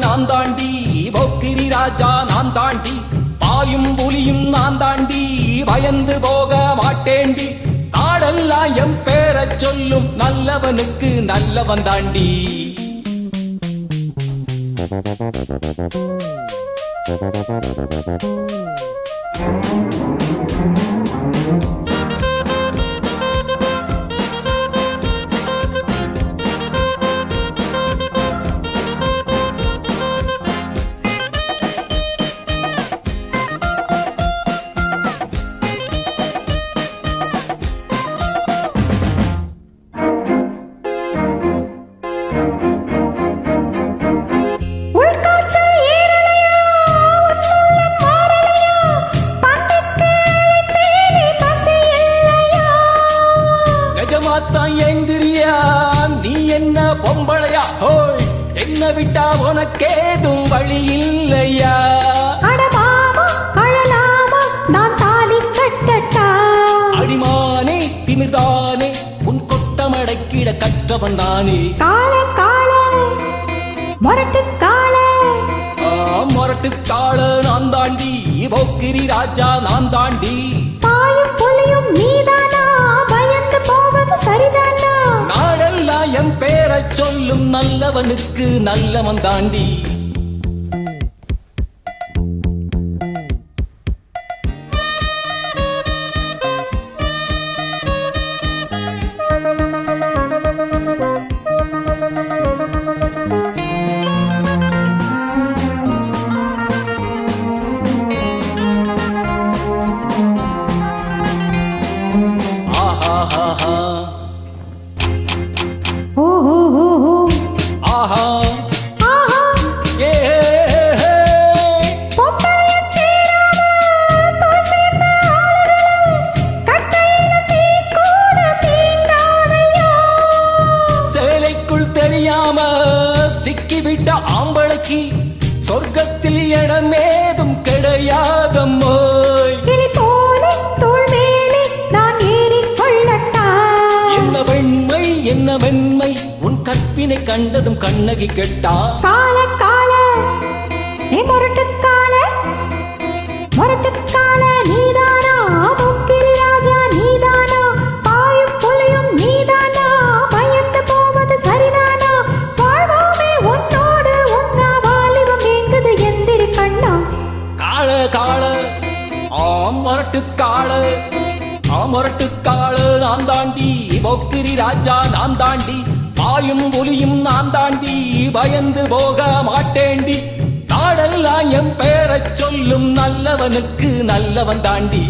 நான் தாண்டி போக்கிரி ராஜா நான் தாண்டி பாயும் புலியும் நான் தாண்டி பயந்து போக மாட்டேண்டி நாடெல்லாம் என் பேரச் சொல்லும் நல்லவனுக்கு நல்லவன் தாண்டி நீ என்ன பொம்பளையா ஹோய் என்ன விட்டா உனக்கேதும் வழி இல்லையா நான் தாலி கட்டட்டா அடிமானே திமிர்தானே உன் கொட்டமடக்கிட கற்றவன் தானே கால கால மொரட்டு கால மொரட்டு கால நான் தாண்டி போக்கிரி ராஜா நான் தாண்டி பாயும் புலியும் நீதானா பயந்து போவது சரிதானா நாடெல்லாம் என் பேரச் சொல்லும் நல்லவனுக்கு நல்லவன் தாண்டி சிக்கிவிட்ட ஆம்பளைக்கு சொர்க்கத்தில் இடமேதும் கிடையாதம்மோ கிளி போல தோள் மேலே நான் ஏறிக்கொள்ளட்டா என்ன வெண்மை என்ன வெண்மை உன் கற்பினை கண்டதும் கண்ணகி கெட்டா கால கால நீ மொரட்டு கால நீதானா போக்கிரி ராஜா நீதானா பாயும் புலியும் நீதானா பயந்து போவது சரிதானா வாழ்வோமே உன்னோடு உன்னா வாலிபம் எங்குது எந்திரி கண்ணா கால கால மொரட்டு கால நான் தாண்டி போக்கிரி ராஜா நான் தாண்டி பாயும் புலியும் நான் தாண்டி பயந்து போக மாட்டேண்டி நாடெல்லாம் என் பேரச் சொல்லும் நல்லவனுக்கு நல்லவன் தாண்டி